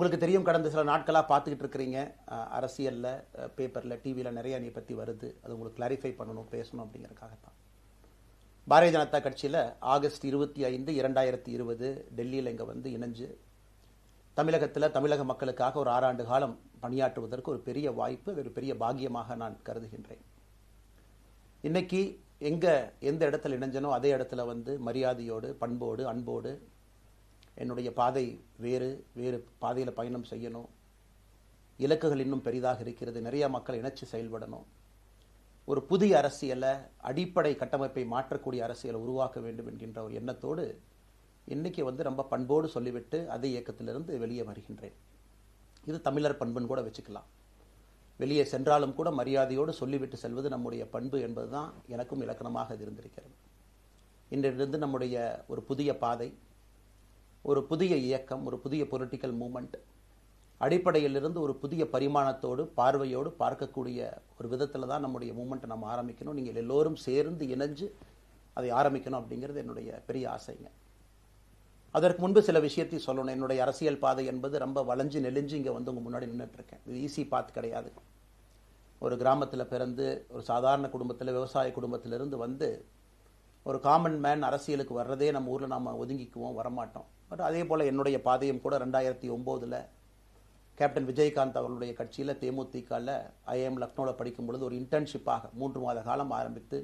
உங்களுக்கு தெரியும், கடந்த சில நாட்களாக பார்த்துக்கிட்டு இருக்கிறீங்க, அரசியலில், பேப்பரில், டிவியில் நிறைய நீ பற்றி வருது. அது உங்களுக்கு கிளாரிஃபை பண்ணணும், பேசணும் அப்படிங்கிறதுக்காகத்தான். பாரதிய ஜனதா கட்சியில் ஆகஸ்ட் 25, 2020 டெல்லியில் இங்கே வந்து இணைஞ்சு தமிழகத்தில் தமிழக மக்களுக்காக ஒரு 6 ஆண்டு காலம் பணியாற்றுவதற்கு ஒரு பெரிய வாய்ப்பு, ஒரு பெரிய பாக்கியமாக நான் கருதுகின்றேன். இன்னைக்கு எந்த இடத்துல இணைஞ்சனோ அதே இடத்துல வந்து மரியாதையோடு, பண்போடு, அன்போடு என்னுடைய பாதை வேறு பாதையில் பயணம் செய்யணும். இலக்குகள் இன்னும் பெரிதாக இருக்கிறது. நிறைய மக்கள் இணைச்சு செயல்படணும். ஒரு புதிய அரசியலை, அடிப்படை கட்டமைப்பை மாற்றக்கூடிய அரசியலை உருவாக்க வேண்டும் என்கின்ற ஒரு எண்ணத்தோடு இன்னைக்கு வந்து ரொம்ப பண்போடு சொல்லிவிட்டு அதே இயக்கத்திலிருந்து வெளியே வருகின்றேன். இது தமிழர் பண்புன்னு கூட வச்சுக்கலாம். வெளியே சென்றாலும் கூட மரியாதையோடு சொல்லிவிட்டு செல்வது நம்முடைய பண்பு என்பதுதான் எனக்கும் இலக்கணமாக இது இருந்திருக்கிறது. இன்றிலிருந்து நம்முடைய ஒரு புதிய பாதை, ஒரு புதிய இயக்கம், ஒரு புதிய பொலிட்டிக்கல் மூமெண்ட், அடிப்படையிலிருந்து ஒரு புதிய பரிமாணத்தோடு, பார்வையோடு பார்க்கக்கூடிய ஒரு விதத்தில் தான் நம்முடைய மூமெண்ட்டை நம்ம ஆரம்பிக்கணும். நீங்கள் எல்லோரும் சேர்ந்து இணைஞ்சு அதை ஆரம்பிக்கணும் அப்படிங்கிறது என்னுடைய பெரிய ஆசைங்க. அதற்கு முன்பு சில விஷயத்தை சொல்லணும். என்னுடைய அரசியல் பாதை என்பது ரொம்ப வளைஞ்சு நெளிஞ்சு இங்கே வந்து உங்கள் முன்னாடி நின்றுட்டு இருக்கேன். இது ஈஸி பாத் கிடையாது. ஒரு கிராமத்தில் பிறந்து ஒரு சாதாரண குடும்பத்தில், விவசாய குடும்பத்திலிருந்து வந்து ஒரு காமன் மேன் அரசியலுக்கு வர்றதே நம்ம ஊரில் நாம் ஒதுங்கிக்குவோம், வரமாட்டோம். பட் அதே போல் என்னுடைய பாதையும் கூட 2009 கேப்டன் விஜயகாந்த் அவர்களுடைய கட்சியில் தேமுதிகவில் ஐஎம் லக்னோவில் படிக்கும் பொழுது ஒரு இன்டர்ன்ஷிப்பாக 3 மாத காலம் ஆரம்பித்து,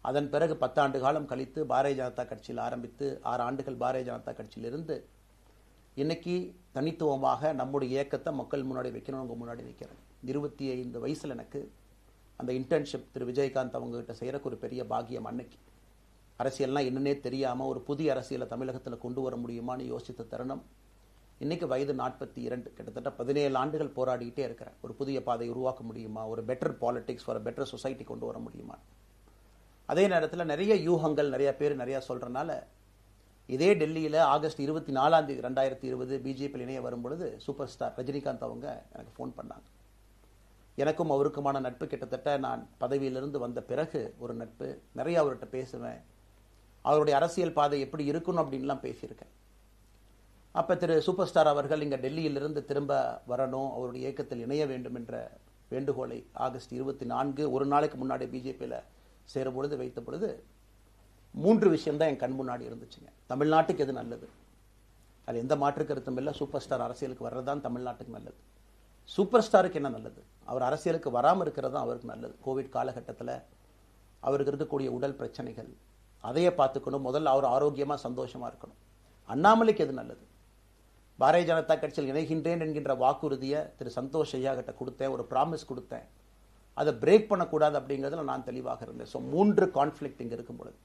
அதன் பிறகு 10 ஆண்டு காலம் கழித்து பாரதிய ஜனதா கட்சியில் ஆரம்பித்து 6 ஆண்டுகள் பாரதிய ஜனதா கட்சியிலிருந்து இன்னைக்கு தனித்துவமாக நம்முடைய இயக்கத்தை மக்கள் முன்னாடி வைக்கணும். உங்கள் முன்னாடி வைக்கிறேன். 25 வயசில் எனக்கு அந்த இன்டர்ன்ஷிப் திரு விஜயகாந்த் அவங்ககிட்ட செய்கிறக்கு ஒரு பெரிய பாக்கியம். அன்னைக்கு அரசியல்னால் என்னன்னே தெரியாமல் ஒரு புதிய அரசியலை தமிழகத்தில் கொண்டு வர முடியுமான்னு யோசித்த தருணம். இன்னைக்கு வயது 42, கிட்டத்தட்ட 17 ஆண்டுகள் போராடிக்கிட்டே இருக்கிறேன். ஒரு புதிய பாதை உருவாக்க முடியுமா, ஒரு பெட்டர் பாலிடிக்ஸ், ஒரு பெட்டர் சொசைட்டி கொண்டு வர முடியுமா. அதே நேரத்தில் நிறைய யூகங்கள், நிறைய பேர் நிறையா சொல்கிறனால இதே டெல்லியில் ஆகஸ்ட் 24, 2020 பிஜேபியில் இணைய வரும்பொழுது சூப்பர் ஸ்டார் ரஜினிகாந்த் அவங்க எனக்கு ஃபோன் பண்ணாங்க. எனக்கும் அவருக்குமான நட்பு கிட்டத்தட்ட நான் பதவியிலிருந்து வந்த பிறகு ஒரு நட்பு. நிறைய அவர்கிட்ட பேசுவேன். அவருடைய அரசியல் பாதை எப்படி இருக்கணும் அப்படின்லாம் பேசியிருக்கேன். அப்போ திரு சூப்பர் ஸ்டார் அவர்கள் இங்கே டெல்லியிலிருந்து திரும்ப வரணும், அவருடைய இயக்கத்தில் இணைய வேண்டும் என்ற வேண்டுகோளை ஆகஸ்ட் 24 ஒரு நாளைக்கு முன்னாடி பிஜேபியில் சேரும் பொழுது வைத்த பொழுது 3 விஷயம்தான் என் கண் முன்னாடி இருந்துச்சுங்க. தமிழ்நாட்டுக்கு எது நல்லது, அது எந்த மாற்று கருத்தும் இல்லை. சூப்பர் ஸ்டார் அரசியலுக்கு வர்றதுதான் தமிழ்நாட்டுக்கு நல்லது. சூப்பர் ஸ்டாருக்கு என்ன நல்லது, அவர் அரசியலுக்கு வராமல் இருக்கிறது தான் அவருக்கு நல்லது. கோவிட் காலகட்டத்தில் அவருக்கு இருக்கக்கூடிய உடல் பிரச்சனைகள், அதையே பார்த்துக்கணும். முதல்ல அவர் ஆரோக்கியமாக சந்தோஷமாக இருக்கணும். அண்ணாமலைக்கு எது நல்லது, பாரதிய ஜனதா கட்சியில் இணைகின்றேன் என்கின்ற வாக்குறுதியை திரு சந்தோஷ் ஐயா கிட்ட கொடுத்தேன், ஒரு ப்ராமிஸ் கொடுத்தேன். அதை பிரேக் பண்ணக்கூடாது அப்படிங்கிறதுல நான் தெளிவாக இருந்தேன். ஸோ 3 கான்ஃப்ளிக்ட் இங்கே இருக்கும் பொழுது,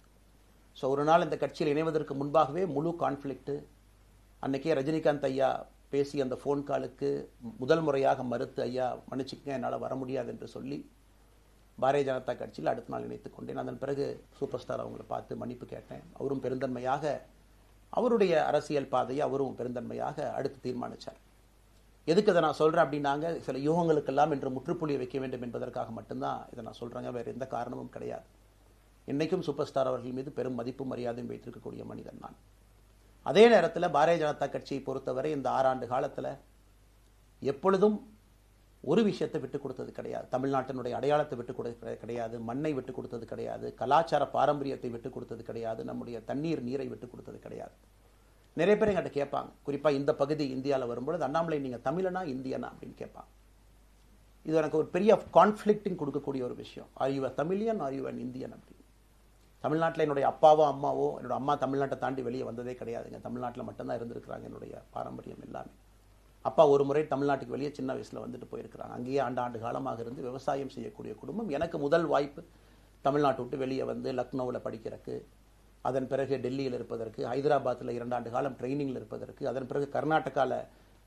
ஸோ ஒரு நாள் இந்த கட்சியில் இணைவதற்கு முன்பாகவே முழு கான்ஃப்ளிக்ட். அன்றைக்கே ரஜினிகாந்த் ஐயா பேசி அந்த ஃபோன் காலுக்கு முதல் முறையாக மறுத்து, ஐயா மன்னிச்சுக்கங்க என்னால் வர முடியாது என்று சொல்லி பாரதிய ஜனதா கட்சியில் அடுத்த நாள் இணைத்துக் கொண்டேன். அதன் பிறகு சூப்பர் ஸ்டார் அவங்களை பார்த்து மன்னிப்பு கேட்டேன். அவரும் பெருந்தன்மையாக அவருடைய அரசியல் பாதையை அவரும் பெருந்தன்மையாக அடுத்து தீர்மானித்தார். எதுக்கு இதை நான் சொல்கிறேன் அப்படின்னாங்க, சில யூகங்களுக்கெல்லாம் என்று முற்றுப்புள்ளி வைக்க வேண்டும் என்பதற்காக மட்டும்தான் இதை நான் சொல்கிறேங்க. வேறு எந்த காரணமும் கிடையாது. இன்றைக்கும் சூப்பர் ஸ்டார் அவர்கள் மீது பெரும் மதிப்பும் மரியாதையும் வைத்திருக்கக்கூடிய மனிதன் நான். அதே நேரத்தில் பாரதிய ஜனதா கட்சியை பொறுத்தவரை இந்த 6 ஆண்டு காலத்தில் எப்பொழுதும் ஒரு விஷயத்தை விட்டுக் கொடுத்தது கிடையாது. தமிழ்நாட்டினுடைய அடையாளத்தை விட்டுக் கொடுத்தது கிடையாது, மண்ணை விட்டுக் கொடுத்தது கிடையாது, கலாச்சார பாரம்பரியத்தை விட்டுக் கொடுத்தது கிடையாது, நம்முடைய நீரை விட்டுக் கொடுத்தது கிடையாது. நிறைய பேர் எங்கிட்ட கேட்பாங்க, குறிப்பாக இந்த பகுதி இந்தியாவில் வரும்பொழுது, அண்ணாமலை நீங்கள் தமிழனா இந்தியனா அப்படின்னு கேட்பாங்க. இது எனக்கு ஒரு பெரிய கான்ஃப்ளிக்டிங் கொடுக்கக்கூடிய ஒரு விஷயம். Are you a Tamilian, are you an Indian அப்படின்னு. தமிழ்நாட்டில் என்னுடைய அப்பாவோ அம்மாவோ, என்னோட அம்மா தமிழ்நாட்டை தாண்டி வெளியே வந்ததே கிடையாதுங்க. தமிழ்நாட்டில் மட்டும்தான் இருந்திருக்கிறாங்க. என்னுடைய பாரம்பரியம் எல்லாமே. அப்பா ஒரு முறை தமிழ்நாட்டுக்கு வெளியே சின்ன வயசில் வந்துட்டு போயிருக்கிறாங்க. அங்கேயே ஆண்டு காலமாக இருந்து விவசாயம் செய்யக்கூடிய குடும்பம். எனக்கு முதல் வாய்ப்பு தமிழ்நாட்டை விட்டு வெளியே வந்து லக்னோவில் படிக்கிறதுக்கு, அதன் பிறகு டெல்லியில் இருப்பதற்கு, ஹைதராபாத்தில் 2 ஆண்டு காலம் ட்ரைனிங்கில் இருப்பதற்கு, அதன் பிறகு கர்நாடகாவில்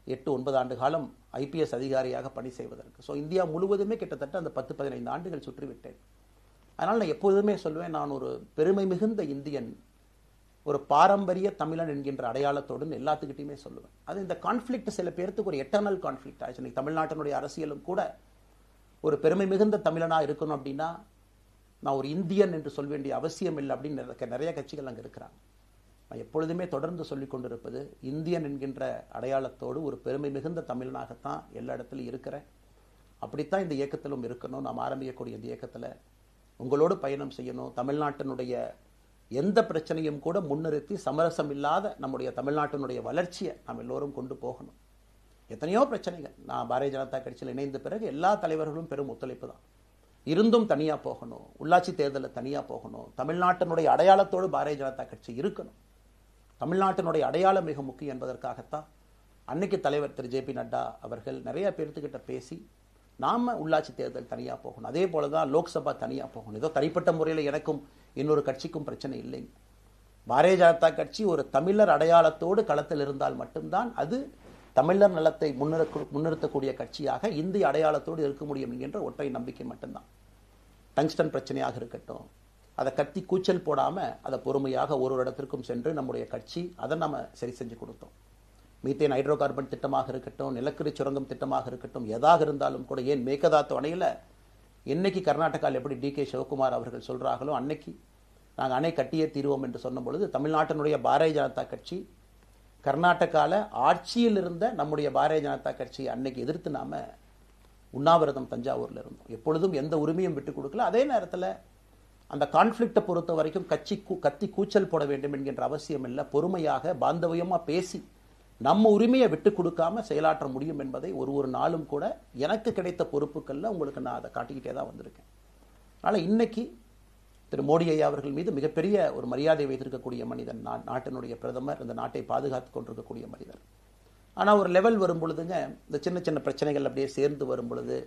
8-9 ஆண்டு காலம் ஐபிஎஸ் அதிகாரியாக பணி செய்வதற்கு. ஸோ இந்தியா முழுவதுமே கிட்டத்தட்ட அந்த 10-15 ஆண்டுகள் சுற்றிவிட்டேன். அதனால் நான் எப்போதுமே சொல்வேன், நான் ஒரு பெருமை மிகுந்த இந்தியன், ஒரு பாரம்பரிய தமிழன் என்கின்ற அடையாளத்தோடு எல்லாத்துக்கிட்டையுமே சொல்லுவேன். அது இந்த கான்ஃப்ளிக்ட் சில பேருக்கு ஒரு எட்டர்னல் கான்ஃப்ளிக்ட் ஆச்சு. இன்னைக்கு தமிழ்நாட்டினுடைய அரசியலும் கூட ஒரு பெருமை மிகுந்த தமிழனாக இருக்கணும் அப்படின்னா நான் ஒரு இந்தியன் என்று சொல்ல வேண்டிய அவசியம் இல்லை அப்படின்னு நிறைய கட்சிகள் அங்கே இருக்கிறாங்க. நான் எப்பொழுதுமே தொடர்ந்து சொல்லிக் கொண்டிருப்பது, இந்தியன் என்கின்ற அடையாளத்தோடு ஒரு பெருமை மிகுந்த தமிழனாகத்தான் எல்லா இடத்துலையும் இருக்கிறேன். அப்படித்தான் இந்த இயக்கத்திலும் இருக்கணும். நாம் ஆரம்பிக்கக்கூடிய இந்த இயக்கத்தில் உங்களோடு பயணம் செய்யணும். தமிழ்நாட்டினுடைய எந்த பிரச்சனையும் கூட முன்னிறுத்தி சமரசம் இல்லாத நம்முடைய தமிழ்நாட்டினுடைய வளர்ச்சியை நாம் எல்லோரும் கொண்டு போகணும். எத்தனையோ பிரச்சனைகள். நான் பாரதிய ஜனதா கட்சியில் இணைந்த பிறகு எல்லா தலைவர்களும் பெரும் ஒத்துழைப்பு தான். இருந்தும் தனியாக போகணும், உள்ளாட்சி தேர்தலில் தனியாக போகணும், தமிழ்நாட்டினுடைய அடையாளத்தோடு பாரதிய ஜனதா கட்சி இருக்கணும். தமிழ்நாட்டினுடைய அடையாளம் மிக முக்கியம் என்பதற்காகத்தான் அன்னைக்கு தலைவர் திரு ஜே.பி. நட்டா அவர்கள் நிறைய பேர்த்துக்கிட்ட பேசி நாம உள்ளாட்சி தேர்தல் தனியாக போகணும், அதே போல தான் லோக்சபா தனியாக போகணும். ஏதோ தனிப்பட்ட முறையில் எனக்கும் இன்னொரு கட்சிக்கும் பிரச்சனை இல்லைங்க. பாரதிய ஜனதா கட்சி ஒரு தமிழர் அடையாளத்தோடு களத்தில் இருந்தால் மட்டும்தான் அது தமிழர் நலத்தை முன்னிறுத்தக்கூடிய கட்சியாக இந்திய அடையாளத்தோடு இருக்க முடியும் என்கின்ற ஒற்றை நம்பிக்கை மட்டும்தான். டங்ஸ்டன் பிரச்சனையாக இருக்கட்டும், அதை கத்தி கூச்சல் போடாம அதை பொறுமையாக ஒரு இடத்திற்கும் சென்று நம்முடைய கட்சி அதை நம்ம சரி செஞ்சு கொடுத்தோம். மீத்தேன் ஹைட்ரோ கார்பன் திட்டமாக இருக்கட்டும், நிலக்கரி சுரங்கம் திட்டமாக இருக்கட்டும், எதாக இருந்தாலும் கூட, ஏன் மேகதாத்து அணையில் இன்னைக்கு கர்நாடகாவில் எப்படி டி.கே. சிவகுமார் அவர்கள் சொல்றாங்களோ, அன்னைக்கு நாங்கள் அணை கட்டியே தீர்வோம் என்று சொன்ன பொழுது தமிழ்நாட்டினுடைய பாரதிய ஜனதா கட்சி கர்நாடகாவில் ஆட்சியில் இருந்த நம்முடைய பாரதிய ஜனதா கட்சியை அன்னைக்கு எதிர்த்து நாம உண்ணாவிரதம் தஞ்சாவூரில் இருந்தோம். எப்பொழுதும் எந்த உரிமையும் விட்டு கொடுக்கல. அதே நேரத்தில் அந்த கான்ஃப்ளிக்டை பொறுத்த வரைக்கும் கத்தி கூச்சல் போட வேண்டும் என்கின்ற அவசியம் இல்லை. பொறுமையாக பாந்தவியமா பேசி நம்ம உரிமையை விட்டு கொடுக்காம செயலாற்ற முடியும் என்பதை ஒரு நாளும் கூட எனக்கு கிடைத்த பொறுப்புகளில் உங்களுக்கு நான் அதை காட்டிக்கிட்டே தான் வந்திருக்கேன். அதனால் இன்னைக்கு திரு மோடி ஐயா அவர்கள் மீது மிகப்பெரிய ஒரு மரியாதை வைத்திருக்கக்கூடிய மனிதன், நாட்டினுடைய பிரதமர், இந்த நாட்டை பாதுகாத்து கொண்டிருக்கக்கூடிய மனிதர். ஆனால் ஒரு லெவல் வரும் பொழுதுங்க, இந்த சின்ன சின்ன பிரச்சனைகள் அப்படியே சேர்ந்து வரும் பொழுது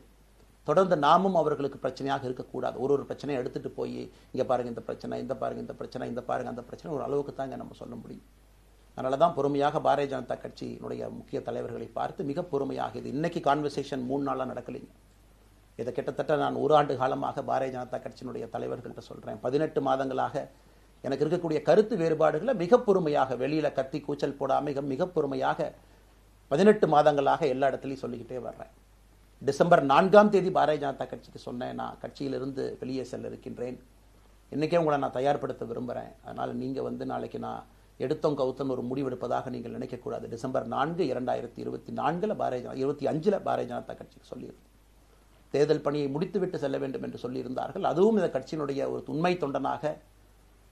தொடர்ந்து நாமும் அவர்களுக்கு பிரச்சனையாக இருக்கக்கூடாது. ஒரு பிரச்சனையை எடுத்துட்டு போய் இங்கே பாருங்க இந்த பிரச்சனை, இந்த பாருங்க இந்த பிரச்சனை, இந்த பாருங்க அந்த பிரச்சனை, ஒரு அளவுக்கு தாங்க நம்ம சொல்ல முடியும். அதனால தான் பொறுமையாக பாரதிய ஜனதா கட்சியினுடைய முக்கிய தலைவர்களை பார்த்து மிக பொறுமையாக, இது இன்னைக்கு கான்வர்சேஷன் 3 நாளாக நடக்கலைங்க. இதை கிட்டத்தட்ட நான் 1 ஆண்டு காலமாக பாரதிய ஜனதா கட்சியினுடைய தலைவர்கள்ட்ட சொல்றேன். 18 மாதங்களாக எனக்கு இருக்கக்கூடிய கருத்து வேறுபாடுகளை மிக பொறுமையாக, வெளியில கத்தி கூச்சல் போடாம மிக பொறுமையாக 18 மாதங்களாக எல்லா இடத்துலையும் சொல்லிக்கிட்டே வர்றேன். டிசம்பர் 4ஆம் தேதி பாரதிய ஜனதா கட்சிக்கு சொன்னேன், நான் கட்சியிலிருந்து வெளியே செல்ல இருக்கின்றேன், இன்னைக்கே உங்களை நான் தயார்படுத்த விரும்புகிறேன், அதனால் நீங்கள் நாளைக்கு நான் எடுத்தோம் கவுத்தன் ஒரு முடிவெடுப்பதாக நீங்கள் நினைக்கக்கூடாது. டிசம்பர் 4, 2024 25 பாரதிய ஜனதா கட்சிக்கு சொல்லியிருந்தேன். தேர்தல் பணியை முடித்துவிட்டு செல்ல வேண்டும் என்று சொல்லியிருந்தார்கள். அதுவும் இந்த கட்சியினுடைய ஒரு உண்மை தொண்டனாக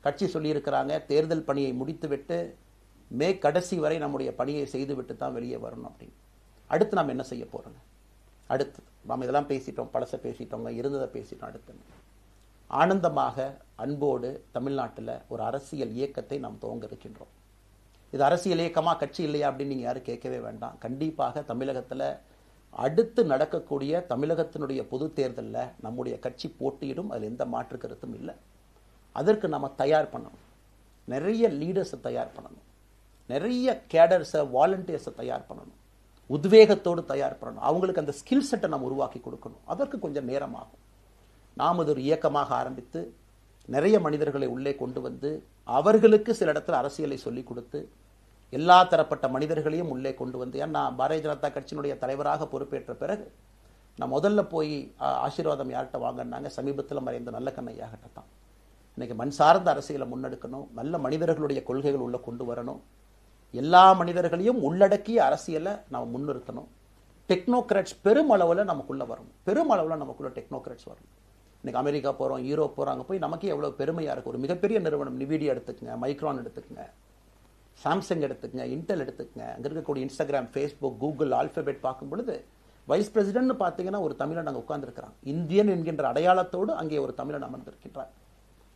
கட்சி சொல்லியிருக்கிறாங்க, தேர்தல் பணியை முடித்துவிட்டு மே கடைசி வரை நம்முடைய பணியை செய்துவிட்டு தான் வெளியே வரணும் அப்படின்னு. அடுத்து நாம் என்ன செய்ய போறோங்க? அடுத்து நாம் இதெல்லாம் பேசிட்டோம், பழச பேசிட்டோங்க, இருந்ததை பேசிட்டோம். அடுத்து ஆனந்தமாக அன்போடு தமிழ்நாட்டில் ஒரு அரசியல் இயக்கத்தை நாம் துவங்க இருக்கின்றோம். இது அரசியல் இயக்கமா, கட்சி இல்லையா அப்படின்னு நீங்க யாரும் கேட்கவே வேண்டாம். கண்டிப்பாக தமிழகத்தில் அடுத்து நடக்கக்கூடிய தமிழகத்தினுடைய பொது தேர்தலில் நம்முடைய கட்சி போட்டியிடும், அதில் எந்த மாற்று கருத்தும் இல்லை. அதற்கு நம்ம தயார் பண்ணணும், நிறைய லீடர்ஸை தயார் பண்ணணும், நிறைய கேடர்ஸை, வாலண்டியர்ஸை தயார் பண்ணணும், உத்வேகத்தோடு தயார் பண்ணணும், அவங்களுக்கு அந்த ஸ்கில் செட்டை நம்ம உருவாக்கி கொடுக்கணும். அதற்கு கொஞ்சம் நேரம் ஆகும். நாம் அது ஒரு இயக்கமாக ஆரம்பித்து நிறைய மனிதர்களை உள்ளே கொண்டு வந்து அவர்களுக்கு சில இடத்துல அரசியலை சொல்லிக் கொடுத்து எல்லா தரப்பட்ட மனிதர்களையும் உள்ளே கொண்டு வந்து, ஏன்னா பாரதிய ஜனதா கட்சியினுடைய தலைவராக பொறுப்பேற்ற பிறகு நான் முதல்ல போய் ஆசீர்வாதம் யார்கிட்ட வாங்கினாங்க, சமீபத்தில் மறைந்த நல்ல கண்ணையாகிட்ட தான். இன்னைக்கு மண் சார்ந்த அரசியலை முன்னெடுக்கணும், நல்ல மனிதர்களுடைய கொள்கைகள் உள்ள கொண்டு வரணும், எல்லா மனிதர்களையும் உள்ளடக்கிய அரசியலை நாம் முன்னிறுத்தணும். டெக்னோக்ராட்ஸ் பெருமளவில் நமக்குள்ள வரணும், பெருமளவில் நமக்குள்ள டெக்னோக்ராட்ஸ் வரணும். இன்னைக்கு அமெரிக்கா போகிறோம், யூரோப் போகிறாங்க, போய் நமக்கே எவ்வளோ பெருமையாக இருக்குது. ஒரு மிகப்பெரிய நிறுவனம் நிவிடியா எடுத்துக்கங்க, மைக்ரான் எடுத்துக்கங்க, சாம்சங் எடுத்துக்கங்க, இன்டெல் எடுத்துக்கங்க, அங்கே இருக்கக்கூடிய இன்ஸ்டாகிராம், ஃபேஸ்புக், கூகுள், ஆல்பபெட் பார்க்கும் பொழுது வைஸ் பிரசிடென்ட்னு பார்த்தீங்கன்னா ஒரு தமிழன் அங்கே உட்கார்ந்துருக்கிறான். இந்தியன் என்கின்ற அடையாளத்தோடு அங்கே ஒரு தமிழன் அமர்ந்திருக்கின்றார்.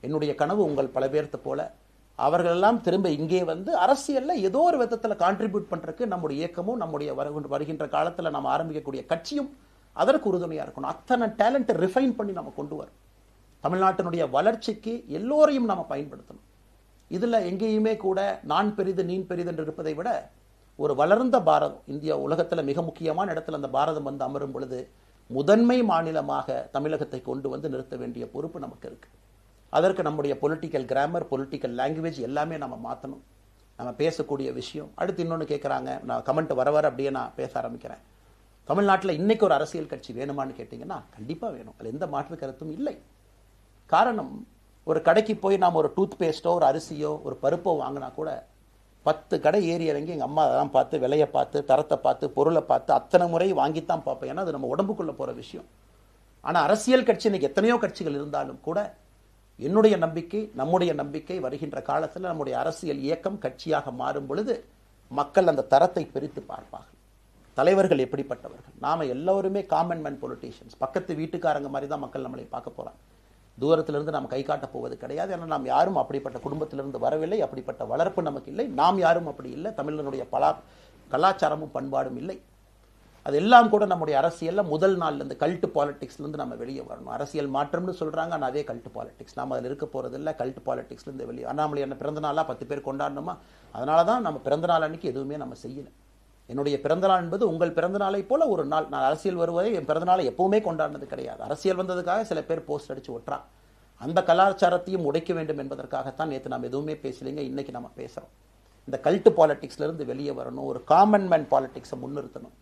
என்னுடைய கனவு உங்கள் பல பேர்த்த போல அவர்களெல்லாம் திரும்ப இங்கே வந்து அரசியலில் ஏதோ ஒரு விதத்தில் கான்ட்ரிபியூட் பண்ணுறதுக்கு நம்முடைய இயக்கமும் நம்முடைய வருகின்ற காலத்தில் நம்ம ஆரம்பிக்கக்கூடிய கட்சியும் அதற்கு உறுதுணையாக இருக்கணும். அத்தனை டேலண்ட்டை ரிஃபைன் பண்ணி நம்ம கொண்டு வரும். தமிழ்நாட்டினுடைய வளர்ச்சிக்கு எல்லோரையும் நம்ம பயன்படுத்தணும். இதில் எங்கேயுமே கூட நான் பெரிது நீ பெரிது என்று இருப்பதை விட ஒரு வளர்ந்த பாரதம், இந்தியா உலகத்தில் மிக முக்கியமான இடத்துல அந்த பாரதம் வந்து அமரும் பொழுது முதன்மை மாநிலமாக தமிழகத்தை கொண்டு வந்து நிறுத்த வேண்டிய பொறுப்பு நமக்கு இருக்கு. அதற்கு நம்முடைய பொலிட்டிக்கல் கிராமர், பொலிட்டிக்கல் லாங்குவேஜ் எல்லாமே நம்ம மாற்றணும். நம்ம பேசக்கூடிய விஷயம். அடுத்து இன்னொன்று கேட்குறாங்க, நான் கமெண்ட் வர அப்படியே நான் பேச ஆரம்பிக்கிறேன். தமிழ்நாட்டில் இன்னைக்கு ஒரு அரசியல் கட்சி வேணுமான்னு கேட்டிங்கன்னா கண்டிப்பாக வேணும், அதில் எந்த மாற்று கருத்தும் இல்லை. காரணம், ஒரு கடைக்கு போய் நாம் ஒரு டூத் பேஸ்ட்டோ ஒரு அரிசியோ ஒரு பருப்போ வாங்கினா கூட 10 கடை ஏறி இறங்கி எங்கள் அம்மா அதெல்லாம் பார்த்து விலையை பார்த்து தரத்தை பார்த்து பொருளை பார்த்து அத்தனை முறை வாங்கித்தான் பார்ப்பேன். ஏன்னா அது நம்ம உடம்புக்குள்ளே போகிற விஷயம். ஆனால் அரசியல் கட்சி இன்னைக்கு எத்தனையோ கட்சிகள் இருந்தாலும் கூட என்னுடைய நம்பிக்கை, நம்முடைய நம்பிக்கை, வருகின்ற காலத்தில் நம்முடைய அரசியல் இயக்கம் கட்சியாக மாறும் பொழுது மக்கள் அந்த தரத்தை பிரித்து பார்ப்பார்கள். தலைவர்கள் எப்படிப்பட்டவர்கள்? நாம எல்லோருமே காமன் மேன் பொலிட்டீஷியன்ஸ். பக்கத்து வீட்டுக்காரங்க மாதிரி தான் மக்கள் நம்மளை பார்க்க போறாங்க. தூரத்திலிருந்து நாம் கை காட்ட போவது கிடையாது. ஏன்னா நாம் யாரும் அப்படிப்பட்ட குடும்பத்திலிருந்து வரவில்லை, அப்படிப்பட்ட வளர்ப்பு நமக்கு இல்லை, நாம் யாரும் அப்படி இல்லை, தமிழனுடைய கலாச்சாரமும் பண்பாடும் இல்லை. அதெல்லாம் கூட நம்முடைய அரசியல்ல முதல் நாள்ல இருந்து கல்ட் பாலிடிக்ஸ்ல இருந்து நம்ம வெளியே வரணும். அரசியல் மாற்றம்னு சொல்றாங்க, ஆனால் அதே கல்ட் பாலிடிக்ஸ். நாம அதில் இருக்க போறது இல்லை. கல்ட் பாலிடிக்ஸ்ல இருந்து வெளியே. அண்ணாமலை என்ன பிறந்த நாளா 10 பேர் கொண்டாடணுமா? அதனாலதான் நம்ம பிறந்த நாள் அன்னைக்கு எதுவுமே நம்ம செய்யல. என்னுடைய பிறந்தநாள் என்பது உங்கள் பிறந்தநாளை போல ஒரு நாள். நான் அரசியல் வருவதை என் பிறந்தநாளை எப்பவுமே கொண்டாடினது கிடையாது. அரசியல் வந்ததுக்காக சில பேர் போஸ்ட் அடிச்சு ஒட்டுறான். அந்த கலாச்சாரத்தையும் உடைக்க வேண்டும் என்பதற்காகத்தான் நேற்று நாம் எதுவுமே பேசலைங்க, இன்னைக்கு நம்ம பேசுறோம். இந்த கல்ட் பாலிடிக்ஸ்ல இருந்து வெளியே வரணும். ஒரு காமன் மேன் பாலிடிக்ஸை முன்னிறுத்தணும்.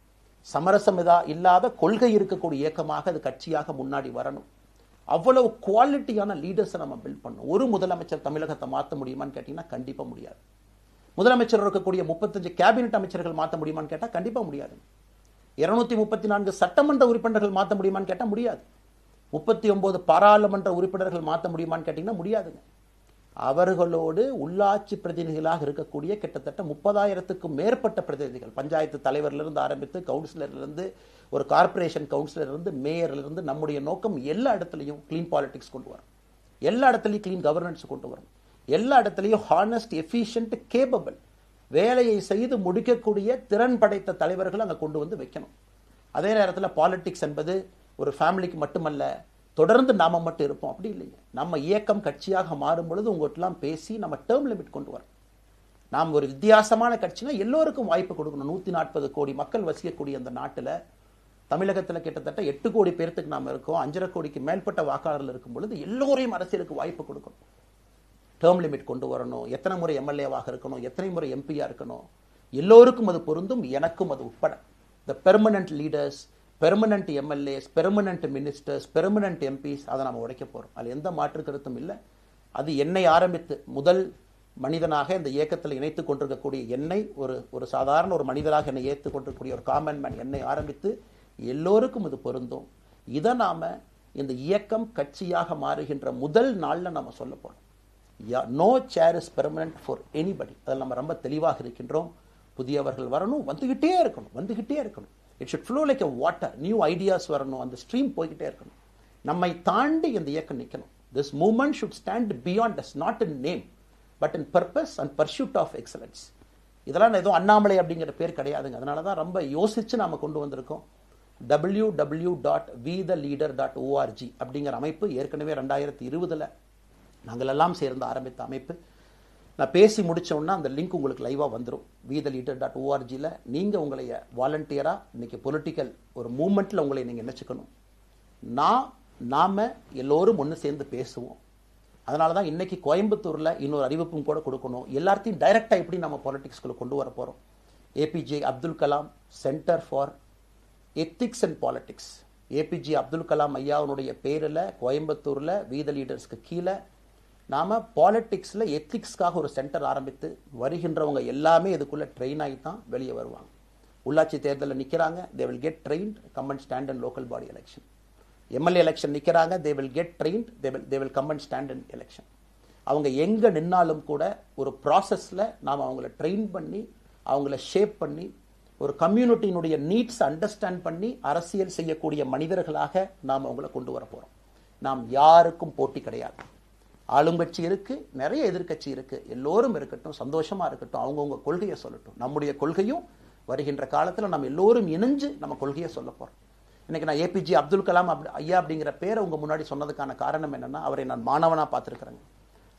சமரசம் இல்லாத கொள்கை இருக்கக்கூடிய இயக்கமாக அது கட்சியாக முன்னாடி வரணும். அவ்வளவு குவாலிட்டியான லீடர்ஸை நம்ம பில்ட் பண்ணணும். ஒரு முதலமைச்சர் தமிழகத்தை மாற்ற முடியுமான்னு கேட்டீங்கன்னா கண்டிப்பா முடியாது. முதலமைச்சர் இருக்கக்கூடிய 35 கேபினெட் அமைச்சர்கள் மாற்ற முடியுமான்னு கேட்டால் கண்டிப்பா முடியாது. 234 சட்டமன்ற உறுப்பினர்கள் மாற்ற முடியுமான்னு கேட்டால் முடியாது. 39 பாராளுமன்ற உறுப்பினர்கள் மாற்ற முடியுமான்னு கேட்டீங்கன்னா முடியாதுங்க. அவர்களோடு உள்ளாட்சி பிரதிநிதிகளாக இருக்கக்கூடிய கிட்டத்தட்ட 30,000க்கும் மேற்பட்ட பிரதிநிதிகள், பஞ்சாயத்து தலைவரிலிருந்து ஆரம்பித்து கவுன்சிலரிலிருந்து ஒரு கார்பரேஷன் கவுன்சிலரிலிருந்து மேயரிலிருந்து, நம்முடைய நோக்கம் எல்லா இடத்துலையும் கிளீன் பாலிடிக்ஸ் கொண்டு வரும், எல்லா இடத்துலையும் கிளீன் கவர்னன்ஸ் கொண்டு வரும், எல்லா இடத்துலையும் ஹானஸ்ட், எஃபிஷியன்ட், கேபபிள், வேலையை செய்து முடிக்கக்கூடிய திறன் படைத்த தலைவர்கள் அங்கே கொண்டு வந்து வைக்கணும். அதே நேரத்தில் பாலிடிக்ஸ் என்பது ஒரு ஃபேமிலிக்கு மட்டுமல்ல, தொடர்ந்து நாம மட்டும் இருப்போம் அப்படி இல்லைங்க. நம்ம இயக்கம் கட்சியாக மாறும் பொழுது உங்கள்கிட்டலாம் பேசி நம்ம டேர்ம் லிமிட் கொண்டு வரோம். நாம் ஒரு வித்தியாசமான கட்சினா எல்லோருக்கும் வாய்ப்பு கொடுக்கணும். 140 கோடி மக்கள் வசிக்கக்கூடிய அந்த நாட்டில், தமிழகத்தில் கிட்டத்தட்ட 8 கோடி பேர்த்துக்கு நாம் இருக்கோம். 5.5 கோடிக்கு மேற்பட்ட வாக்காளர்கள் இருக்கும் பொழுது எல்லோரையும் அரசியலுக்கு வாய்ப்பு கொடுக்கணும். டேர்ம் லிமிட் கொண்டு வரணும். எத்தனை முறை எம்எல்ஏவாக இருக்கணும், எத்தனை முறை எம்பியா இருக்கணும், எல்லோருக்கும் அது பொருந்தும், எனக்கும் அது உட்பட. The permanent leaders, permanent MLAs, permanent ministers, permanent MPs, அதை நம்ம உடைக்க போறோம். அதில் எந்த மாற்று கருத்தும் இல்லை. அது என்னை ஆரம்பித்து முதல் மனிதனாக இந்த இயக்கத்தில் இணைத்துக் கொண்டிருக்கக்கூடிய என்னை, ஒரு சாதாரண ஒரு மனிதராக என்னை ஏற்றுக் கொண்டிருக்கக்கூடிய ஒரு காமன் மேன் என்னை ஆரம்பித்து எல்லோருக்கும் இது பொருந்தும். இதை நாம இந்த இயக்கம் கட்சியாக மாறுகின்ற முதல் நாள்ல நம்ம சொல்ல போறோம். No chair is permanent for anybody. அதில் நம்ம ரொம்ப தெளிவாக இருக்கின்றோம். புதியவர்கள் வரணும், வந்துகிட்டே இருக்கணும். It should flow like a water. New ideas வரணும், அந்த ஸ்ட்ரீம் போய்கிட்டே இருக்கணும். நம்மை தாண்டி இந்த இயக்கம் நிற்கணும். This movement should stand beyond us, not in name but in purpose and pursuit of excellence. இதெல்லாம் ஏதோ அண்ணாமலை அப்படிங்கிற பேர் கிடையாதுங்க. அதனால தான் ரொம்ப யோசிச்சு நாம கொண்டு வந்திருக்கோம். www.vetheleader.org அப்படிங்கிற அமைப்பு ஏற்கனவே 2020 நாங்கள் எல்லாம் சேர்ந்து ஆரம்பித்த அமைப்பு. நான் பேசி முடிச்சோன்னா அந்த லிங்க் உங்களுக்கு லைவாக வந்துடும். vetheleader.org-ல நீங்கள் உங்களை வாலண்டியராக இன்னைக்கு பொலிட்டிக்கல் ஒரு மூமெண்ட்டில் உங்களை நீங்கள் நினைச்சுக்கணும். நாம எல்லோரும் ஒன்று சேர்ந்து பேசுவோம். அதனால தான் இன்னைக்கு கோயம்புத்தூரில் இன்னொரு அறிவிப்பும் கூட கொடுக்கணும். எல்லாத்தையும் டைரக்டாக எப்படி நம்ம பாலிடிக்ஸ்குள்ள கொண்டு வர போகிறோம். APJ Abdul Kalam centre for ethics and politics, APJ Abdul Kalam ஐயாவுடைய பேரில் கோயம்புத்தூரில் வீத லீடர்ஸ்க்கு கீழே நாம பாலிடிக்ஸ்ல எத்திக்ஸ்க்காக ஒரு சென்டர் ஆரம்பித்து வருகின்றவங்க எல்லாமே இதுக்குள்ள ட்ரெயின் ஆகி தான் வெளியே வருவாங்க. உள்ளாட்சி தேர்தலில் நிற்கிறாங்க, they will get trained, come and stand in local body election. MLA election நிற்கிறாங்க, they will get trained, they will come and stand in election. அவங்க எங்க நின்னாலும் கூட ஒரு ப்ராசஸ்ல நாம் அவங்கள ட்ரெயின் பண்ணி, அவங்கள ஷேப் பண்ணி, ஒரு கம்யூனிட்டியினுடைய நீட்ஸ் அண்டர்ஸ்டாண்ட் பண்ணி அரசியல் செய்யக்கூடிய மனிதர்களாக நாம் அவங்கள கொண்டு வர போறோம். நாம் யாருக்கும் போட்டி கிடையாது. ஆளுங்கட்சி இருக்கு, நிறைய எதிர்கட்சி இருக்கு, எல்லோரும் இருக்கட்டும், சந்தோஷமா இருக்கட்டும், அவங்கவுங்க கொள்கையை சொல்லட்டும். நம்முடைய கொள்கையும் வருகின்ற காலத்தில் நம்ம எல்லோரும் இணைஞ்சு நம்ம கொள்கையை சொல்ல போறோம். இன்னைக்கு நான் ஏபிஜே அப்துல் கலாம் ஐயா அப்படிங்கிற பேரை உங்க முன்னாடி சொன்னதுக்கான காரணம் என்னன்னா, அவரை நான் மாணவனா பார்த்திருக்கிறேன்,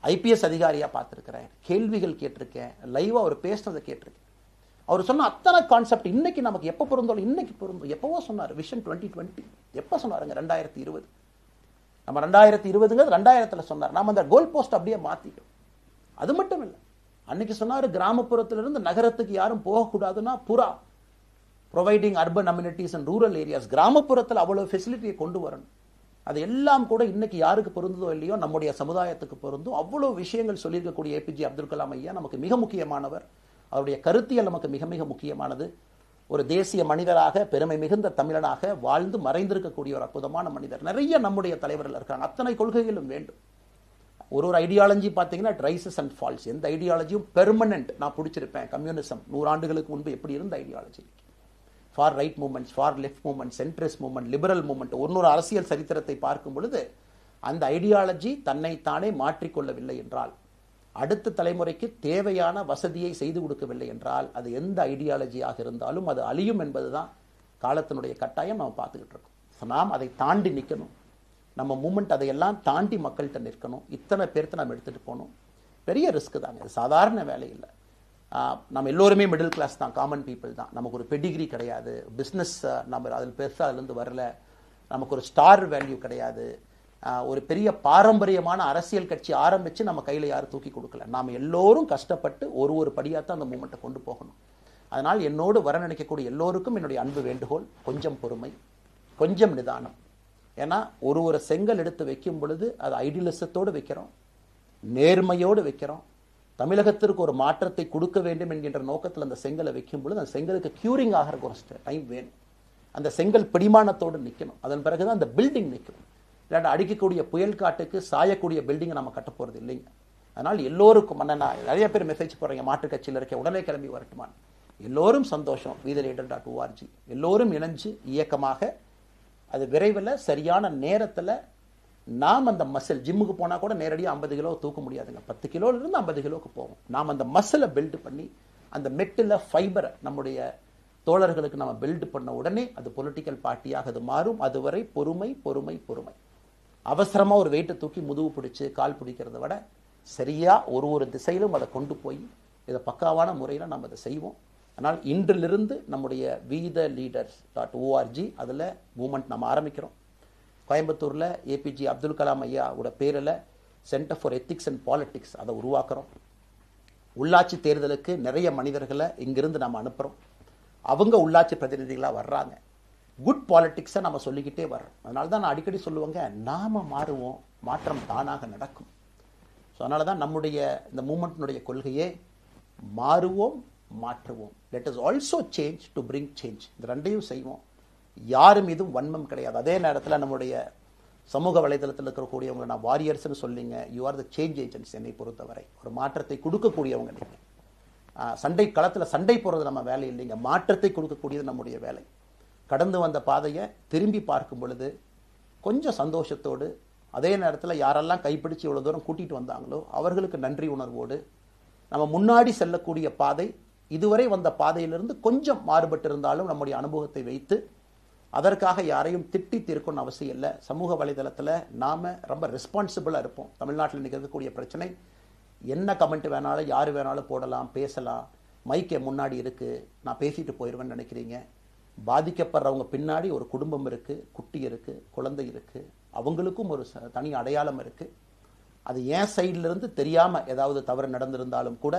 ஐபிஎஸ் அதிகாரியா பார்த்திருக்கிறேன், கேள்விகள் கேட்டிருக்கேன், லைவா அவர் பேசினதை கேட்டிருக்கேன். அவர் சொன்ன அத்தனை கான்செப்ட் இன்னைக்கு நமக்கு எப்போ பொருந்தோம், இன்னைக்கு பொருந்தும். எப்பவோ சொன்னார் விஷன் 2020, எப்போ சொன்னாருங்க? 2020. நம்ம 2020ங்கிறது 2000த்துல சொன்னார். நாம அந்த கோல் போஸ்ட் அப்படியே மாத்திட்டோம். அது மட்டும் இல்லை, அன்னைக்கு சொன்னாரு கிராமப்புறத்திலிருந்து நகரத்துக்கு யாரும் போகக்கூடாதுன்னா புறா providing urban amenities and rural areas, கிராமப்புறத்தில் அவ்வளவு ஃபெசிலிட்டியை கொண்டு வரணும். அது எல்லாம் கூட இன்னைக்கு யாருக்கு பொருந்ததோ இல்லையோ நம்முடைய சமுதாயத்துக்கு பொருந்தும். அவ்வளோ விஷயங்கள் சொல்லியிருக்கக்கூடிய ஏபிஜே அப்துல் கலாம் ஐயா நமக்கு மிக முக்கியமானவர். அவருடைய கருத்தியல் நமக்கு மிக மிக முக்கியமானது. ஒரு தேசிய மனிதராக, பெருமை மிகுந்த தமிழனாக வாழ்ந்து மறைந்திருக்கக்கூடிய ஒரு அற்புதமான மனிதர். நிறைய நம்முடைய தலைவர்கள் இருக்காங்க. அத்தனை கொள்கைகளும் வேண்டும். ஒரு ஐடியாலஜி பார்த்தீங்கன்னா ரைசஸ் அண்ட் ஃபால்ஸ். எந்த ஐடியாலஜியும் பெர்மனன்ட் நான் பிடிச்சிருப்பேன். கம்யூனிசம் 100 ஆண்டுகளுக்கு முன்பு எப்படி இருந்த ideology, for right movements, for left movement, centrist movement, liberal movement, ஒரு அரசியல் சரித்திரத்தை பார்க்கும் பொழுது அந்த ஐடியாலஜி தன்னைத்தானே மாற்றிக்கொள்ளவில்லை என்றால், அடுத்த தலைமுறைக்கு தேவையான வசதியை செய்து கொடுக்கவில்லை என்றால், அது எந்த ஐடியாலஜியாக இருந்தாலும் அது அழியும் என்பதுதான் காலத்தினுடைய கட்டாயம். நம்ம பார்த்துக்கிட்டு இருக்கோம். நாம் அதை தாண்டி நிற்கணும். நம்ம மூமெண்ட் அதையெல்லாம் தாண்டி மக்கள்கிட்ட நிற்கணும். இத்தனை பேர்த்த நம்ம எடுத்துகிட்டு போகணும். பெரிய ரிஸ்க் தாங்க, இது சாதாரண வேலை இல்லை. நம்ம எல்லோருமே மிடில் கிளாஸ் தான், காமன் பீப்புள் தான். நமக்கு ஒரு பெடிகிரி கிடையாது, பிஸ்னஸ் நம்ம அதில் பெருசாக அதுலேருந்து வரல, நமக்கு ஒரு ஸ்டார் வேல்யூ கிடையாது, ஒரு பெரிய பாரம்பரியமான அரசியல் கட்சி ஆரம்பித்து நம்ம கையில் யாரும் தூக்கி கொடுக்கல. நாம் எல்லோரும் கஷ்டப்பட்டு ஒரு படியாக தான் அந்த மூமெண்ட்டை கொண்டு போகணும். அதனால் என்னோடு வர நினைக்கக்கூடிய எல்லோருக்கும் என்னுடைய அன்பு வேண்டுகோள், கொஞ்சம் பொறுமை, கொஞ்சம் நிதானம். ஏன்னா ஒரு செங்கல் எடுத்து வைக்கும் பொழுது அது ஐடியலிசத்தோடு வைக்கிறோம், நேர்மையோடு வைக்கிறோம். தமிழகத்திற்கு ஒரு மாற்றத்தை கொடுக்க வேண்டும் என்கின்ற நோக்கத்தில் அந்த செங்கலை வைக்கும் பொழுது அந்த செங்கலுக்கு கியூரிங் ஆகிறதுக்கு ஒரு டைம் வேணும். அந்த செங்கல் பிடிமானத்தோடு நிற்கணும். அதன் பிறகுதான் அந்த பில்டிங் நிற்கும். இல்லாட்ட அடிக்கக்கூடிய புயல் காட்டுக்கு சாயக்கூடிய பில்டிங்கை நம்ம கட்ட போகிறது இல்லைங்க. அதனால் எல்லோருக்கும் நிறைய பேர் மெசேஜ் போடுறீங்க, மாற்றுக் கட்சியில் இருக்க உடனே கிளம்பி வரட்டுமான். எல்லோரும் சந்தோஷம். wetheLeader.org எல்லோரும் இணைஞ்சு இயக்கமாக அது விரைவில் சரியான நேரத்தில் நாம் அந்த மசில், ஜிம்முக்கு போனால் கூட நேரடியாக 50 கிலோ தூக்க முடியாதுங்க, 10 கிலோலேருந்து 50 கிலோவுக்கு போகும். நாம் அந்த மசிலை பில்டு பண்ணி அந்த மெட்டில் ஃபைபரை நம்முடைய தோழர்களுக்கு நம்ம பில்டு பண்ண உடனே அது பொலிட்டிக்கல் பார்ட்டியாக அது மாறும். அதுவரை பொறுமை பொறுமை பொறுமை. அவசரமாக ஒரு வெயிட்டை தூக்கி முதுகு பிடிச்சி கால் பிடிக்கிறத விட சரியாக ஒரு திசையிலும் அதை கொண்டு போய் இதை பக்காவான முறையில் நம்ம அதை செய்வோம். அதனால் இன்றிலிருந்து நம்முடைய wetheLeaders.org அதில் மூமெண்ட் நம்ம ஆரம்பிக்கிறோம். கோயம்புத்தூரில் ஏபிஜே அப்துல் கலாம் ஐயாவோட பேரில் centre for ethics and politics அதை உருவாக்குறோம். உள்ளாட்சி தேர்தலுக்கு நிறைய மனிதர்களை இங்கிருந்து நம்ம அனுப்புகிறோம். அவங்க உள்ளாட்சி பிரதிநிதிகளாக வர்றாங்க. குட் பாலிட்டிக்ஸை நம்ம சொல்லிக்கிட்டே வர்றோம். அதனால தான் நான் அடிக்கடி சொல்லுவாங்க, நாம் மாறுவோம், மாற்றம் தானாக நடக்கும். ஸோ அதனால தான் நம்முடைய இந்த மூமெண்ட்டினுடைய கொள்கையே மாறுவோம், மாற்றுவோம். Let us also change to bring change. இந்த ரெண்டையும் செய்வோம். யாரும் இதுவும் வன்மம் கிடையாது. அதே நேரத்தில் நம்முடைய சமூக வலைதளத்தில் இருக்கக்கூடியவங்களை நான் வாரியர்ஸ்னு சொல்லிங்க, you are the change agents. என்னை பொறுத்தவரை ஒரு மாற்றத்தை கொடுக்கக்கூடியவங்க நீங்கள். சண்டை களத்தில் சண்டை போடுறது நம்ம வேலை இல்லைங்க, மாற்றத்தை கொடுக்கக்கூடியது நம்முடைய வேலை. கடந்து வந்த பாதையை திரும்பி பார்க்கும் பொழுது கொஞ்சம் சந்தோஷத்தோடு, அதே நேரத்தில் யாரெல்லாம் கைப்பிடிச்சு இவ்வளோ தூரம் கூட்டிகிட்டு வந்தாங்களோ அவர்களுக்கு நன்றி உணர்வோடு, நம்ம முன்னாடி செல்லக்கூடிய பாதை இதுவரை வந்த பாதையிலிருந்து கொஞ்சம் மாறுபட்டு இருந்தாலும் நம்முடைய அனுபவத்தை வைத்து அதற்காக யாரையும் திட்டி தீர்க்கணும்னு அவசியம் இல்லை. சமூக வலைதளத்தில் நாம் ரொம்ப ரெஸ்பான்சிபிளாக இருப்போம். தமிழ்நாட்டில் இன்றைக்கி இருக்கக்கூடிய பிரச்சனை, என்ன கமெண்ட் வேணாலும் யார் வேணாலும் போடலாம், பேசலாம், மைக்கே முன்னாடி இருக்குது, நான் பேசிட்டு போயிடுவேன்னு நினைக்கிறீங்க. பாதிக்கப்படுறவங்க பின்னாடி ஒரு குடும்பம் இருக்குது, குட்டி இருக்குது, குழந்தை இருக்குது, அவங்களுக்கும் ஒரு தனி அடையாளம் இருக்குது. அது என் சைட்லேருந்து தெரியாமல் ஏதாவது தவறு நடந்திருந்தாலும் கூட,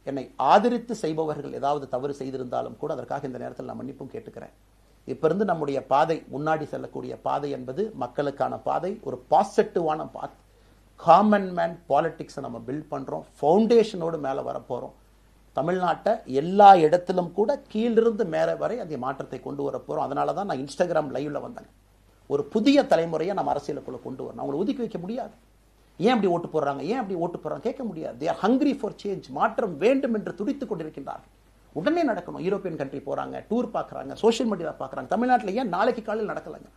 என்னை ஆதரித்து செய்பவர்கள் ஏதாவது தவறு செய்திருந்தாலும் கூட அதற்காக இந்த நேரத்தில் நான் மன்னிப்பும் கேட்டுக்கிறேன். இப்போ இருந்து நம்முடைய பாதை, முன்னாடி செல்லக்கூடிய பாதை என்பது மக்களுக்கான பாதை, ஒரு பாசிட்டிவான பாத். காமன் மேன் பாலிட்டிக்ஸை நம்ம பில்ட் பண்ணுறோம், ஃபவுண்டேஷனோடு மேலே வரப்போகிறோம். தமிழ்நாட்டை எல்லா இடத்திலும் கூட கீழிருந்து மேலே வரை அந்த மாற்றத்தை கொண்டு வர போகிறோம். அதனால தான் நான் இன்ஸ்டாகிராம் லைவ்ல வந்தேன். ஒரு புதிய தலைமுறையை நம்ம அரசியலுக்குள்ள கொண்டு வரணும். அவங்களை ஒதுக்கி வைக்க முடியாது. ஏன் அப்படி ஓட்டு போடுறாங்க, ஏன் அப்படி ஓட்டு போடுறாங்க கேட்க முடியாது. They are hungry for change. மாற்றம் வேண்டும் என்று துடித்துக் கொண்டிருக்கின்றார்கள். உடனே நடக்கணும். யூரோப்பியன் கண்ட்ரி போகிறாங்க, டூர் பார்க்குறாங்க, சோஷியல் மீடியா பார்க்குறாங்க. தமிழ்நாட்டில் ஏன் நாளைக்கு காலையில் நடக்கலைங்க?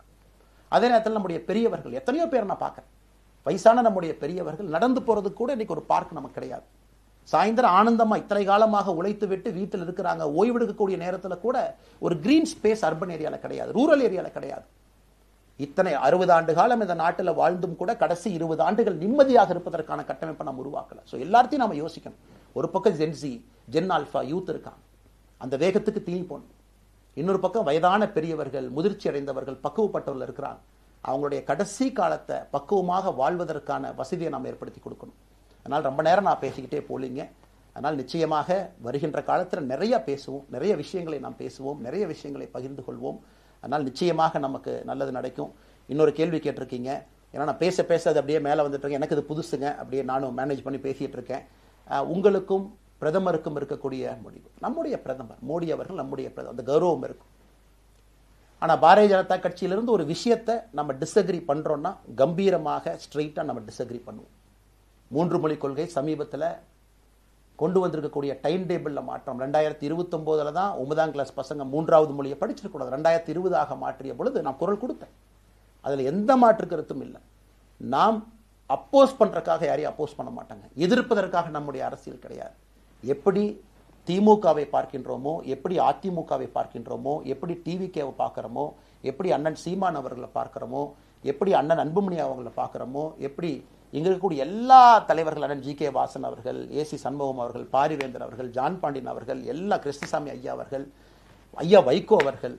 அதே நேரத்தில் நம்முடைய பெரியவர்கள் எத்தனையோ பேர் நான் பார்க்குறேன். வயசான நம்முடைய பெரியவர்கள் நடந்து போகிறதுக்கு கூட இன்றைக்கி ஒரு பார்க் நமக்கு கிடையாது. சாயந்தரம் ஆனந்தமாக இத்தனை காலமாக உழைத்து விட்டு வீட்டில் இருக்கிறாங்க. ஓய்வெடுக்கக்கூடிய நேரத்தில் கூட ஒரு கிரீன் ஸ்பேஸ் அர்பன் ஏரியாவில் கிடையாது, ரூரல் ஏரியாவில் கிடையாது. இத்தனை 60 ஆண்டு காலம் இந்த நாட்டில் வாழ்ந்தும் கூட கடைசி 20 ஆண்டுகள் நிம்மதியாக இருப்பதற்கான கட்டமைப்பை நம்ம உருவாக்கல. ஸோ எல்லாத்தையும் நம்ம யோசிக்கணும். ஒரு பக்கம் ஜென்சி, ஜென் ஆல்ஃபா யூத் இருக்காங்க, அந்த வேகத்துக்கு தீனி போடணும். இன்னொரு பக்கம் வயதான பெரியவர்கள், முதிர்ச்சி அடைந்தவர்கள், பக்குவப்பட்டவர்கள் இருக்கிறாங்க. அவங்களுடைய கடைசி காலத்தை பக்குவமாக வாழ்வதற்கான வசதியை நாம் ஏற்படுத்தி கொடுக்கணும். அதனால் ரொம்ப நேரம் நான் பேசிக்கிட்டே போலிங்க. அதனால் நிச்சயமாக வருகின்ற காலத்தில் நிறைய பேசுவோம், நிறைய விஷயங்களை நாம் பேசுவோம், நிறைய விஷயங்களை பகிர்ந்து கொள்வோம். அதனால் நிச்சயமாக நமக்கு நல்லது நடக்கும். இன்னொரு கேள்வி கேட்டிருக்கீங்க. ஏன்னா நான் பேச பேச அது அப்படியே மேலே வந்துட்டு இருக்கேன். எனக்கு இது புதுசுங்க. அப்படியே நானும் மேனேஜ் பண்ணி பேசிட்டு இருக்கேன். உங்களுக்கும் பிரதமருக்கும் இருக்கக்கூடிய முடிவு, நம்முடைய பிரதமர் மோடி அவர்கள் நம்முடைய பிரதமர், அந்த கௌரவம் இருக்கும். ஆனால் பாரதிய ஜனதா கட்சியிலிருந்து ஒரு விஷயத்தை நம்ம டிஸ்அக்ரி பண்ணுறோன்னா கம்பீரமாக ஸ்ட்ரெயிட்டாக நம்ம டிஸ்அக்ரி பண்ணுவோம். 3 மொழி கொள்கை சமீபத்தில் கொண்டு வந்திருக்கக்கூடிய டைம் டேபிளில் மாற்றம் 2029 தான் 9ஆம் கிளாஸ் பசங்க 3வது மொழியை படிச்சிருக்கூடாது, 2020 மாற்றிய பொழுது நான் குரல் கொடுத்தேன். அதில் எந்த மாற்று கருத்தும் இல்லை. நாம் அப்போஸ் பண்ணுறதுக்காக யாரையும் அப்போஸ் பண்ண மாட்டாங்க, எதிர்ப்பதற்காக நம்முடைய அரசியல் கிடையாது. எப்படி திமுகவை பார்க்கின்றோமோ, எப்படி அதிமுகவை பார்க்கின்றோமோ, எப்படி டிவிகேவை பார்க்குறோமோ, எப்படி அண்ணன் சீமான் அவர்களை பார்க்குறோமோ, எப்படி அண்ணன் அன்புமணி அவர்களை பார்க்குறோமோ, எப்படி இங்கே இருக்கக்கூடிய எல்லா தலைவர்கள், அண்ணன் ஜி கே வாசன் அவர்கள், ஏசி சண்முகம் அவர்கள், பாரிவேந்தர் அவர்கள், ஜான் பாண்டியன் அவர்கள், எல்லா கிருஷ்ணசாமி ஐயா அவர்கள், ஐயா வைகோ அவர்கள்,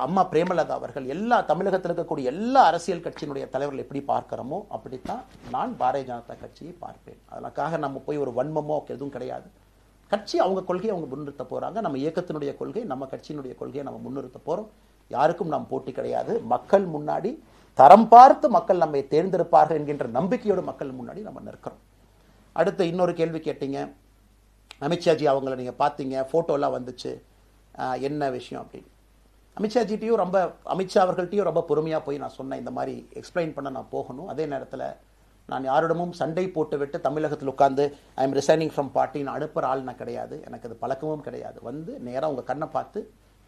அம்மா பிரேமலதா அவர்கள், எல்லா தமிழகத்தில் இருக்கக்கூடிய எல்லா அரசியல் கட்சியினுடைய தலைவர்கள் எப்படி பார்க்கிறோமோ அப்படித்தான் நான் பாரதிய ஜனதா கட்சியை பார்ப்பேன். அதற்காக நம்ம போய் ஒரு வன்மமோ எதுவும் கிடையாது. கட்சி அவங்க கொள்கையை அவங்க முன்னிறுத்த போறாங்க. நம்ம இயக்கத்தினுடைய கொள்கை, நம்ம கட்சியினுடைய கொள்கையை நம்ம முன்னிறுத்த போறோம். யாருக்கும் நாம் போட்டி கிடையாது. மக்கள் முன்னாடி தரம் பார்த்து மக்கள் நம்மை தேர்ந்தெடுப்பார்கள் என்கின்ற நம்பிக்கையோடு மக்கள் முன்னாடி நம்ம நிற்கிறோம். அடுத்து இன்னொரு கேள்வி கேட்டீங்க. அமித்ஷாஜி அவங்கள நீங்க பார்த்தீங்க, போட்டோலாம் வந்துச்சு, என்ன விஷயம் அப்படின்னு. அமித்ஷாஜிட்டையும் அமித்ஷா அவர்கள்ட்டையும் ரொம்ப பொறுமையாக போய் நான் சொன்னேன், இந்த மாதிரி எக்ஸ்பிளைன் பண்ண நான் போகணும். அதே நேரத்தில் நான் யாரிடமும் சண்டை போட்டு விட்டு தமிழகத்தில் உட்காந்து I am resigning from party நான் அனுப்புகிற ஆள் நான் கிடையாது. எனக்கு அது பழக்கமும் கிடையாது. வந்து நேராக உங்கள் கண்ணை பார்த்து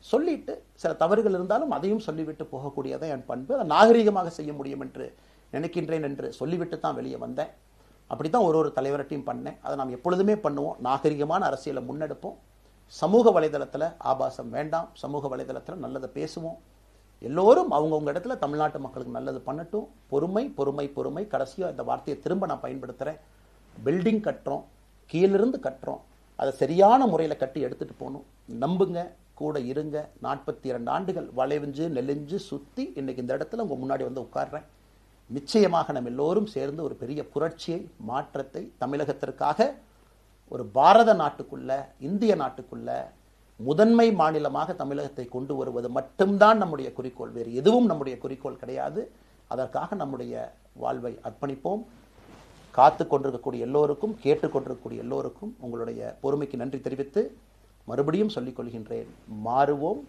சொல்லிட்டு, சில தவறுகள் இருந்தாலும் அதையும் சொல்லிவிட்டு போகக்கூடியதான் என் பண்பு. அதை நாகரிகமாக செய்ய முடியும் என்று நினைக்கின்றேன் என்று சொல்லிவிட்டு தான் வெளியே வந்தேன். அப்படி தான் ஒரு தலைவர்கிட்டையும் பண்ணேன். அதை நாம் எப்பொழுதுமே பண்ணுவோம். நாகரிகமான அரசியலை முன்னெடுப்போம். சமூக வலைதளத்தில் ஆபாசம் வேண்டாம். சமூக வலைதளத்தில் நல்லதை பேசுவோம். எல்லோரும் அவங்கவுங்க இடத்துல தமிழ்நாட்டு மக்களுக்கு நல்லது பண்ணட்டும். பொறுமை பொறுமை பொறுமை. கடைசியாக இந்த வார்த்தையை திரும்ப நான் பயன்படுத்துகிறேன். பில்டிங் கட்டுறோம், கீழிருந்து கட்டுறோம், அதை சரியான முறையில் கட்டி எடுத்துகிட்டு போகணும். நம்புங்க, கூட இருங்க. 42 ஆண்டுகள் வளைவிஞ்சு நெலிஞ்சு சுற்றி இன்னைக்கு இந்த இடத்துல உங்கள் முன்னாடி வந்து உட்கார்றேன். நிச்சயமாக நம்ம எல்லோரும் சேர்ந்து ஒரு பெரிய புரட்சியை, மாற்றத்தை தமிழகத்திற்காக, ஒரு பாரத நாட்டுக்குள்ள, இந்திய நாட்டுக்குள்ள முதன்மை மாநிலமாக தமிழகத்தை கொண்டு வருவது மட்டும்தான் நம்முடைய குறிக்கோள். வேறு எதுவும் நம்முடைய குறிக்கோள் கிடையாது. அதற்காக நம்முடைய வாழ்வை அர்ப்பணிப்போம். காத்து கொண்டிருக்கக்கூடிய எல்லோருக்கும், கேட்டுக்கொண்டிருக்கக்கூடிய எல்லோருக்கும் உங்களுடைய பொறுமைக்கு நன்றி தெரிவித்து மறுபடியும் சொல்லிக் கொள்கின்றேன். மாறுவோம்,